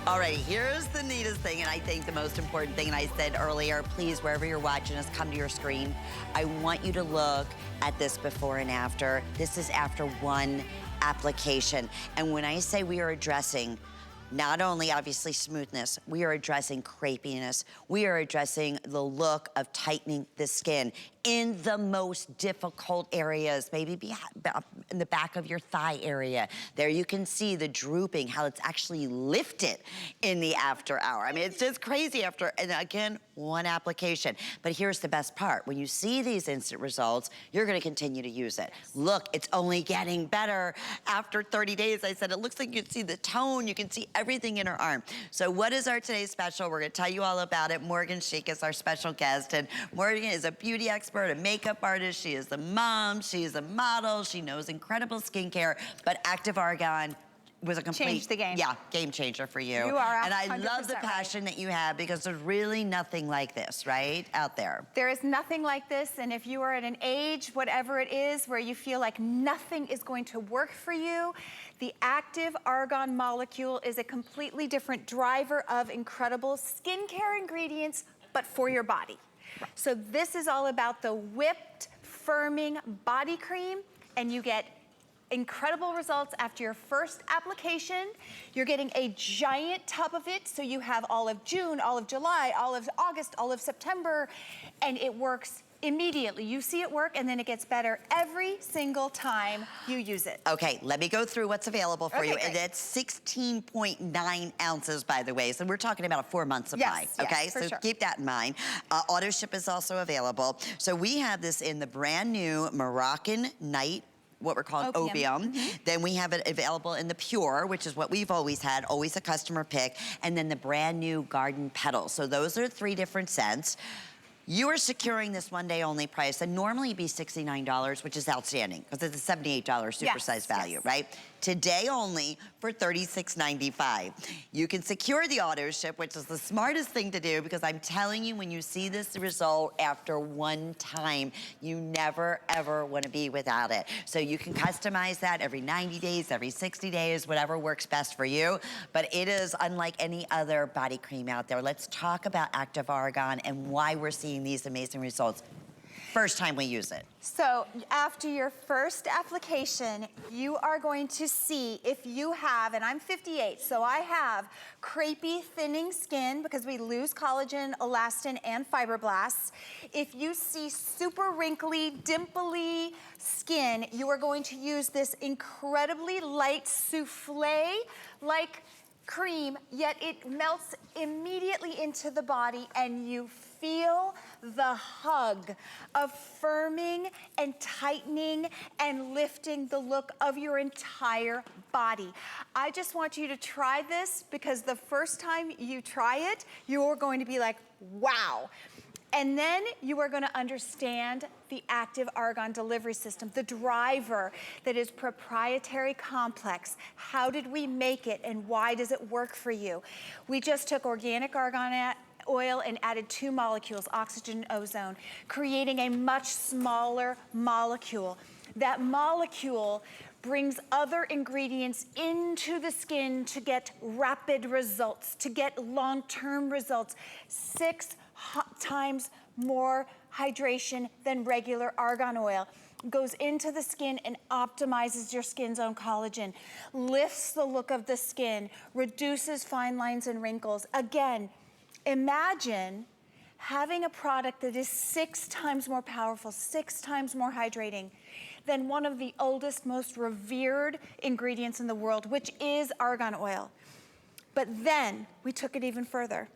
All right, here's the neatest thing, and I think the most important thing, and I said earlier, please, wherever you're watching us, come to your screen. I want you to look at this before and after. This is after one application. And when I say we are addressing not only obviously smoothness, we are addressing crepiness. We are addressing the look of tightening the skin in the most difficult areas, maybe in the back of your thigh area. There you can see the drooping, how it's actually lifted in the after hour. I mean, it's just crazy after, and again, one application. But here's the best part. When you see these instant results, you're gonna continue to use it. Look, it's only getting better. After 30 days, I said, it looks like you can see the tone, you can see everything in her arm. So what is our today's special? We're gonna tell you all about it. Morgan Sheik is our special guest, and Morgan is a beauty expert, a makeup artist, she is a mom, she is a model, she knows incredible skincare, but Active Argan was a complete— Changed the game. Yeah, game changer for you. You are 100% And I love the passion that you have, because there's really nothing like this, right, out there. There is nothing like this, and if you are at an age, whatever it is, where you feel like nothing is going to work for you, the Active Argan molecule is a completely different driver of incredible skincare ingredients, but for your body. Right. So this is all about the whipped, firming body cream, and you get incredible results after your first application. You're getting a giant tub of it, so you have all of June, all of July, all of August, all of September, and it works immediately. You see it work, and then it gets better every single time you use it. Okay, let me go through what's available for you. Great. And it's 16.9 ounces, by the way. So we're talking about a 4-month supply. Yes, okay, yes, for so sure. keep that in mind. AutoShip is also available. So we have this in the brand new Moroccan Night, what we're calling opium. Then we have it available in the pure, which is what we've always had, always a customer pick, and then the brand new garden petals. So those are 3 different scents. You are securing this one-day only price, and normally it'd be $69, which is outstanding, because it's a $78 supersize value, right? Today only for $36.95. You can secure the auto ship, which is the smartest thing to do, because I'm telling you, when you see this result after one time, you never, ever want to be without it. So you can customize that every 90 days, every 60 days, whatever works best for you. But it is unlike any other body cream out there. Let's talk about Active Argan and why we're seeing these amazing results first time we use it. So after your first application, you are going to see if you have, and I'm 58, so I have crepey, thinning skin because we lose collagen, elastin, and fibroblasts. If you see super wrinkly, dimply skin, you are going to use this incredibly light souffle-like cream, yet it melts immediately into the body, and you feel the hug of firming and tightening and lifting the look of your entire body. I just want you to try this, because the first time you try it, you're going to be like, wow. And then you are gonna understand the Active Argan delivery system, the driver that is proprietary complex. How did we make it, and why does it work for you? We just took organic argan oil and added 2 molecules, oxygen and ozone, creating a much smaller molecule. That molecule brings other ingredients into the skin to get rapid results, to get long-term results. 6 times more hydration than regular argan oil. Goes into the skin and optimizes your skin's own collagen, lifts the look of the skin, reduces fine lines and wrinkles. Again, imagine having a product that is 6 times more powerful, 6 times more hydrating than one of the oldest, most revered ingredients in the world, which is argan oil. But then we took it even further.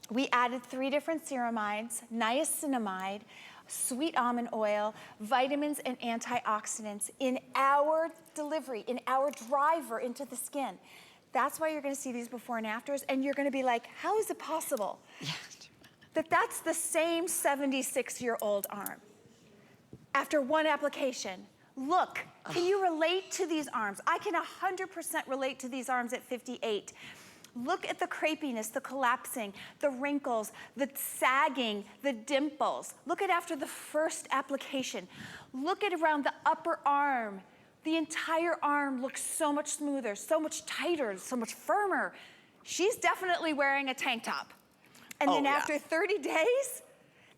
We added 3 different ceramides, niacinamide, sweet almond oil, vitamins, and antioxidants in our delivery, in our driver into the skin. That's why you're gonna see these before and afters, and you're gonna be like, how is it possible that's the same 76-year-old arm after one application? Look, can you relate to these arms? I can 100% relate to these arms at 58. Look at the crepiness, the collapsing, the wrinkles, the sagging, the dimples. Look at after the first application. Look at around the upper arm. The entire arm looks so much smoother, so much tighter, so much firmer. she's definitely wearing a tank top. And then after 30 days,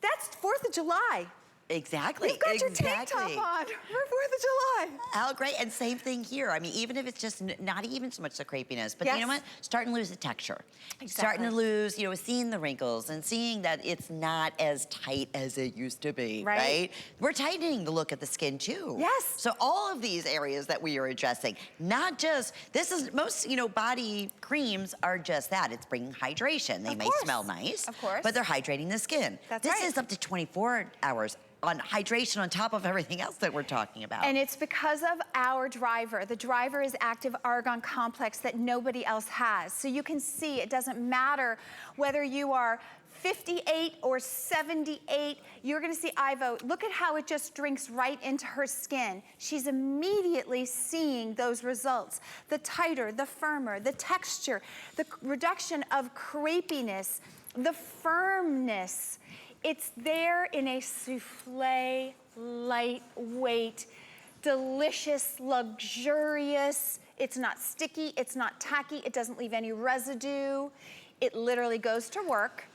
that's 4th of July. Exactly. You've got your tank top on for 4th of July. How great, and same thing here. I mean, even if it's just not even so much the crepiness, but you know what? Starting to lose the texture. Exactly. Starting to lose, you know, seeing the wrinkles and seeing that it's not as tight as it used to be, right? We're tightening the look of the skin too. Yes. So all of these areas that we are addressing, not just, this is, most, you know, body creams are just that. It's bringing hydration. They may smell nice, but they're hydrating the skin. This is up to 24 hours on hydration on top of everything else that we're talking about. And it's because of our driver. The driver is active argan complex that nobody else has. So you can see it doesn't matter whether you are 58 or 78, you're gonna see Ivo, look at how it just drinks right into her skin. She's immediately seeing those results. The tighter, the firmer, the texture, the reduction of crepiness, the firmness. It's there in a souffle, lightweight, delicious, luxurious. It's not sticky, it's not tacky, it doesn't leave any residue. It literally goes to work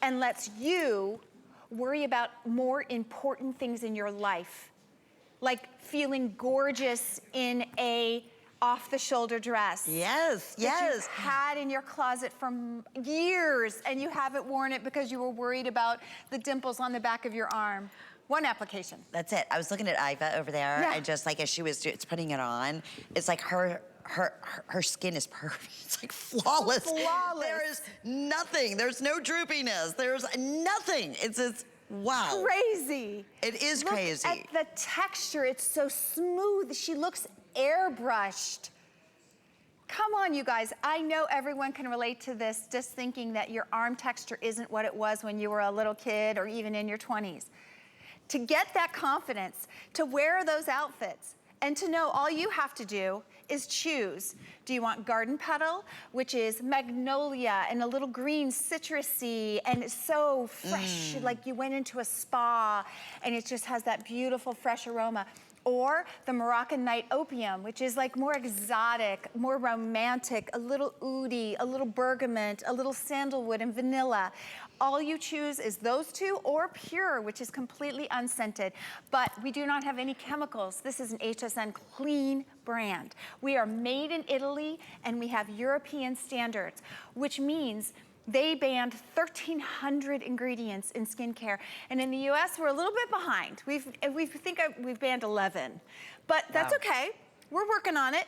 and lets you worry about more important things in your life, like feeling gorgeous in a off-the-shoulder dress. Yes, yes. That you've had in your closet for years and you haven't worn it because you were worried about the dimples on the back of your arm. One application. That's it. I was looking at Iva over there and just like as she was putting it on, it's like her skin is perfect. It's like flawless. Flawless. There is nothing. There's no droopiness. There's nothing. It's just, wow. Crazy. It is crazy. Look at the texture. It's so smooth. She looks airbrushed. Come on, you guys. I know everyone can relate to this, just thinking that your arm texture isn't what it was when you were a little kid or even in your 20s. To get that confidence, to wear those outfits, and to know all you have to do is choose. Do you want garden petal, which is magnolia and a little green citrusy, and it's so fresh, like you went into a spa, and it just has that beautiful fresh aroma. Or the Moroccan night opium, which is like more exotic, more romantic, a little oudi, a little bergamot, a little sandalwood and vanilla. All you choose is those two, or pure, which is completely unscented. But we do not have any chemicals. This is an HSN clean brand. We are made in Italy and we have European standards, which means they banned 1,300 ingredients in skincare. And in the US, we're a little bit behind. We've banned 11. But that's okay. We're working on it.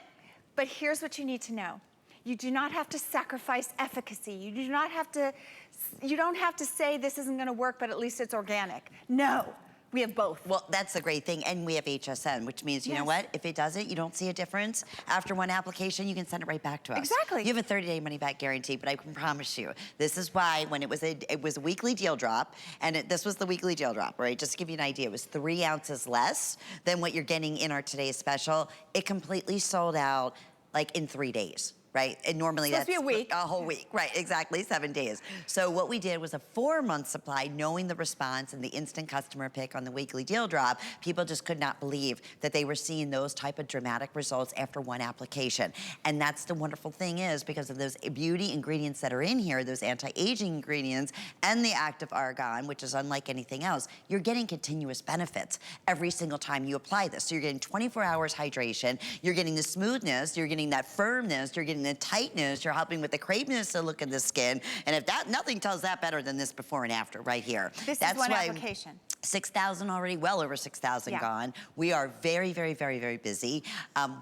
But here's what you need to know. You do not have to sacrifice efficacy. You don't have to say this isn't gonna work, but at least it's organic. No. We have both. Well, that's the great thing, and we have HSN, which means, you know what? If it doesn't, you don't see a difference, after one application, you can send it right back to us. Exactly. You have a 30-day money-back guarantee, but I can promise you, this is why when it was a weekly deal drop, and this was the weekly deal drop, right? Just to give you an idea, it was 3 ounces less than what you're getting in our today's special. It completely sold out, like, in 3 days. Right? And normally that's supposed to be a week. A whole week, right, exactly, 7 days. So what we did was a 4-month supply, knowing the response and the instant customer pick on the weekly deal drop. People just could not believe that they were seeing those type of dramatic results after one application. And that's the wonderful thing is, because of those beauty ingredients that are in here, those anti-aging ingredients, and the active argan, which is unlike anything else, you're getting continuous benefits every single time you apply this. So you're getting 24 hours hydration, you're getting the smoothness, you're getting that firmness, you're getting the tightness, you're helping with the crepiness to look at the skin. And if that, nothing tells that better than this before and after right here. This is one application. 6,000 already, well over 6,000 gone. We are very, very, very, very busy.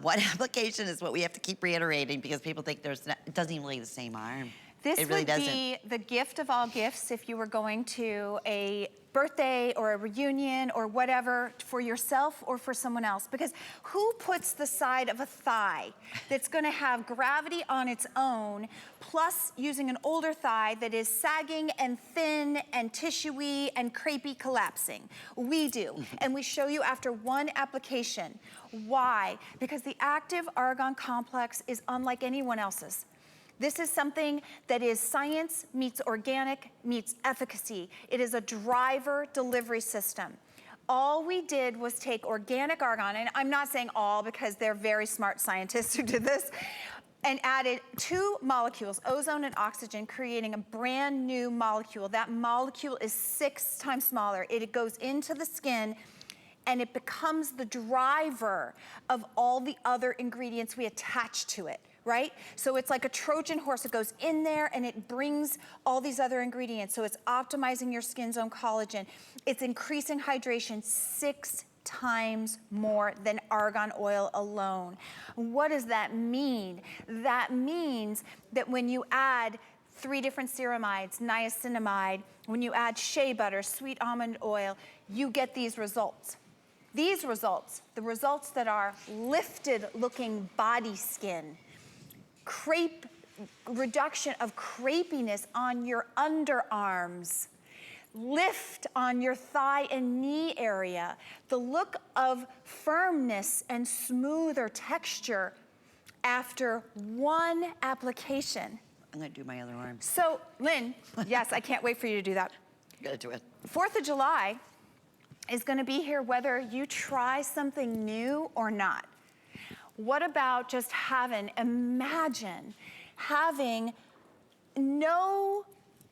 One application is what we have to keep reiterating because people think it doesn't even look the same arm. This it really would doesn't. be the gift of all gifts if you were going to a birthday or a reunion or whatever for yourself or for someone else. Because who puts the side of a thigh that's gonna have gravity on its own, plus using an older thigh that is sagging and thin and tissuey and crepey collapsing? We do, and we show you after one application. Why? Because the active argan complex is unlike anyone else's. This is something that is science meets organic meets efficacy. It is a driver delivery system. All we did was take organic argan, and I'm not saying all because they're very smart scientists who did this, and added 2 molecules, ozone and oxygen, creating a brand new molecule. That molecule is 6 times smaller. It goes into the skin and it becomes the driver of all the other ingredients we attach to it, right? So it's like a Trojan horse. It goes in there and it brings all these other ingredients. So it's optimizing your skin's own collagen. It's increasing hydration 6 times more than argan oil alone. What does that mean? That means that when you add 3 different ceramides, niacinamide, when you add shea butter, sweet almond oil, you get these results. These results, the results that are lifted looking body skin, reduction of crepiness on your underarms, lift on your thigh and knee area, the look of firmness and smoother texture after 1 application. I'm gonna do my other arm. So, Lynn, yes, I can't wait for you to do that. You gotta do it. 4th of July is gonna be here whether you try something new or not. What about just imagine having no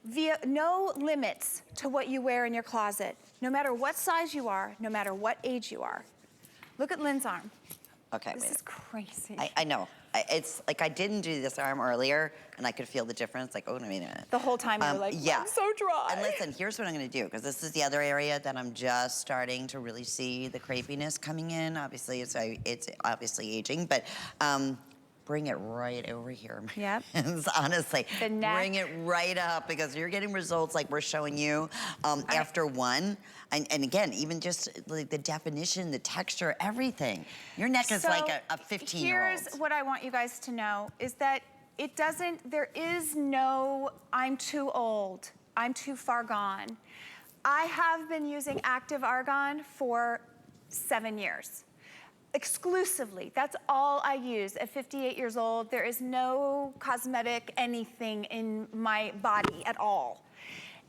limits to what you wear in your closet, no matter what size you are, no matter what age you are. Look at Lynn's arm. Okay, This wait. is crazy. I know. It's like I didn't do this arm earlier, and I could feel the difference. Like, oh, no, wait a minute. The whole time you were like, yeah. I'm so dry. And listen, here's what I'm gonna do, because this is the other area that I'm just starting to really see the crepiness coming in. Obviously, it's obviously aging, but bring it right over here. Yep. Honestly, The neck. bring it right up, because you're getting results like we're showing you after 1. And again, even just like the definition, the texture, everything. Your neck is like a 15-year-old. Here's what I want you guys to know is that there is no, I'm too old, I'm too far gone. I have been using active argan for 7 years. Exclusively, that's all I use. At 58 years old, there is no cosmetic anything in my body at all.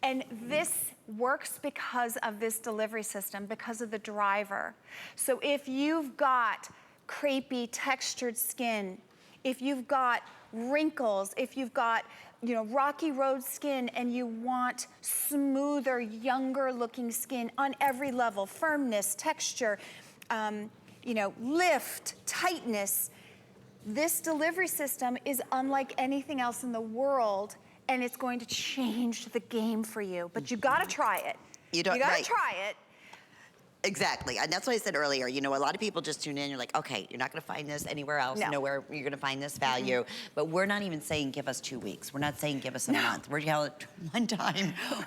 And this works because of this delivery system, because of the driver. So if you've got crepey, textured skin, if you've got wrinkles, if you've got rocky road skin and you want smoother, younger looking skin on every level, firmness, texture, lift, tightness, this delivery system is unlike anything else in the world, and it's going to change the game for you. But you gotta try it. You gotta try it. Exactly, and that's what I said earlier. A lot of people just tune in, you're like, okay, you're not gonna find this anywhere else, nowhere you're gonna find this value. But we're not even saying give us 2 weeks. We're not saying give us a month. We're telling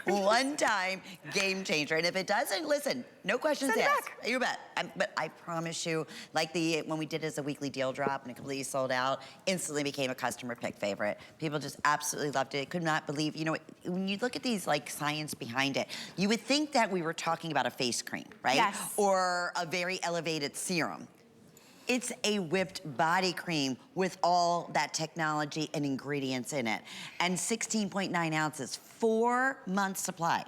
one time game changer. And if it doesn't, listen, no questions asked. You bet. But I promise you, like when we did it as a weekly deal drop and it completely sold out, instantly became a customer pick favorite. People just absolutely loved it. Could not believe, when you look at these like science behind it, you would think that we were talking about a face cream, right? Yes. Or a very elevated serum. It's a whipped body cream with all that technology and ingredients in it. And 16.9 ounces, 4 months supply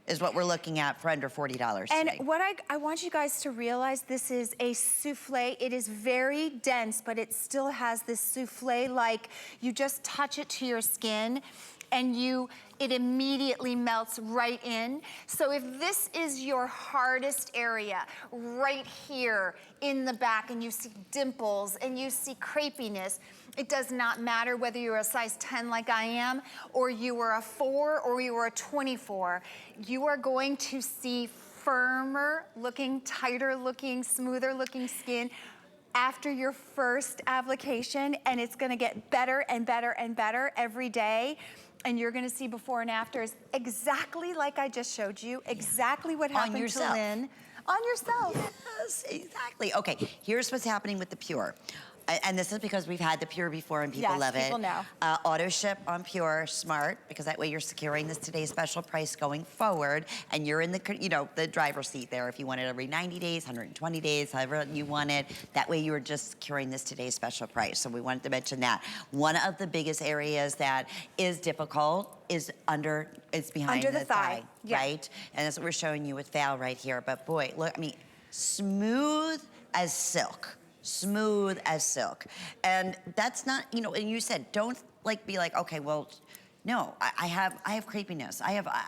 is what we're looking at for under $40 today. And what I want you guys to realize, this is a souffle. It is very dense, but it still has this souffle, like you just touch it to your skin and it immediately melts right in. So if this is your hardest area, right here in the back, and you see dimples and you see crepiness, it does not matter whether you're a size 10 like I am, or you were a 4, or you were a 24. You are going to see firmer looking, tighter looking, smoother looking skin after your first application, and it's gonna get better and better and better every day. And you're gonna see before and afters exactly like I just showed you, exactly what happened to Lynn. On yourself. Yes, exactly. Okay, here's what's happening with the Pure. And this is because we've had the Pure before and people love it. Yes, people know. AutoShip on Pure, smart, because that way you're securing this today's special price going forward, and you're in the driver's seat there if you want it every 90 days, 120 days, however you want it. That way you are just securing this today's special price. So we wanted to mention that. One of the biggest areas that is difficult is behind the thigh, right? And that's what we're showing you with Val right here. But boy, look, smooth as silk. smooth as silk. And that's not, you know, and you said, don't like be like, okay, well, no, I have crepiness.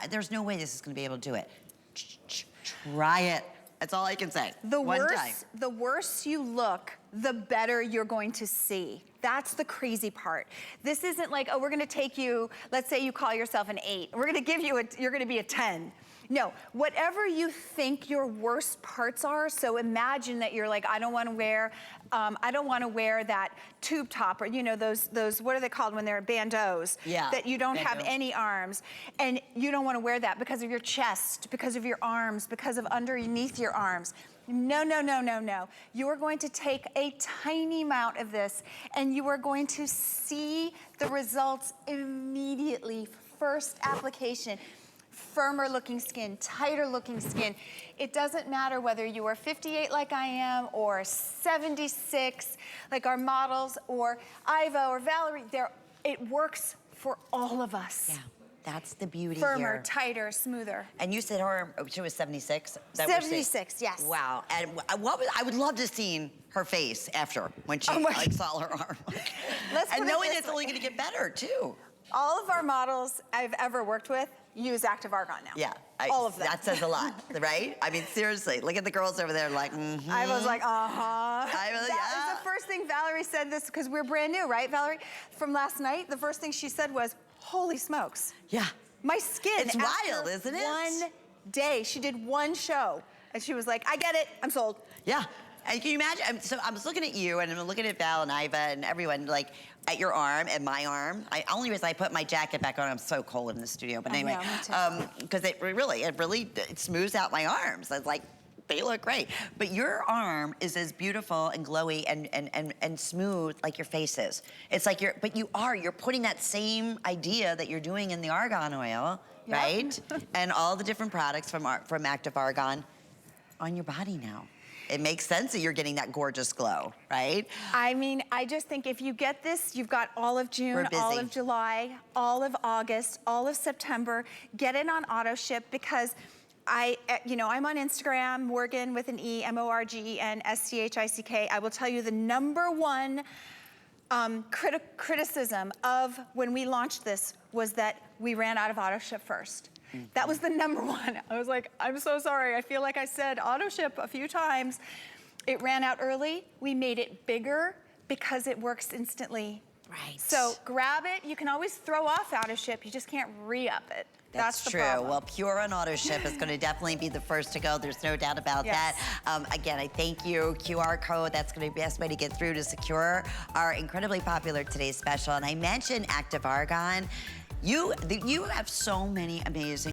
There's no way this is gonna be able to do it. Try it. That's all I can say. The worse you look, the better you're going to see. That's the crazy part. This isn't like, oh, we're gonna take you, let's say you call yourself an 8. We're gonna give you you're gonna be a 10. No, whatever you think your worst parts are, so imagine that you're like, I don't wanna wear that tube top, or you know, those, what are they called when they're bandeaus? Yeah, that you don't have bandeau. any arms, and you don't wanna wear that because of your chest, because of your arms, because of underneath your arms. No, no, no, no, no. You are going to take a tiny amount of this and you are going to see the results immediately. First application. Firmer looking skin, tighter looking skin. It doesn't matter whether you are 58 like I am or 76 like our models or Iva or Valerie. It works for all of us. Yeah. That's the beauty Firmer, here. tighter, smoother. And you said she was 76? 76, yes. Wow. And I would love to see her face after when she saw her arm. And knowing it's only going to get better too. All of our models I've ever worked with use active argan now. Yeah. All of them. That says a lot, right? I mean, seriously, look at the girls over there like, I was like, that was the first thing Valerie said this, because we're brand new, right, Valerie? From last night, the first thing she said was, holy smokes. Yeah. My skin. It's wild, isn't it? One day, she did one show, and she was like, I get it, I'm sold. Yeah. And can you imagine? So I was looking at you, and I'm looking at Val and Iva and everyone, like at your arm and my arm. Only reason I put my jacket back on, I'm so cold in the studio. But anyway, because it really smooths out my arms. It's like, they look great. But your arm is as beautiful and glowy and smooth like your face is. It's like you're putting that same idea that you're doing in the argan oil, right? And all the different products from Active Argan on your body now. It makes sense that you're getting that gorgeous glow, right? I mean, I just think if you get this, you've got all of June, all of July, all of August, all of September. Get it on AutoShip, because I'm on Instagram, Morgan with an E, Morgen, SCHICK. I will tell you the #1 criticism of when we launched this was that we ran out of AutoShip first. That was the #1. I was like, I'm so sorry. I feel like I said AutoShip a few times. It ran out early. We made it bigger because it works instantly. Right. So grab it. You can always throw off AutoShip. You just can't re-up it. That's the true. problem. Well, Pure on AutoShip is going to definitely be the first to go. There's no doubt about that. Again, I thank you. QR code, that's going to be the best way to get through to secure our incredibly popular today's special. And I mentioned Active Argan. You have so many amazing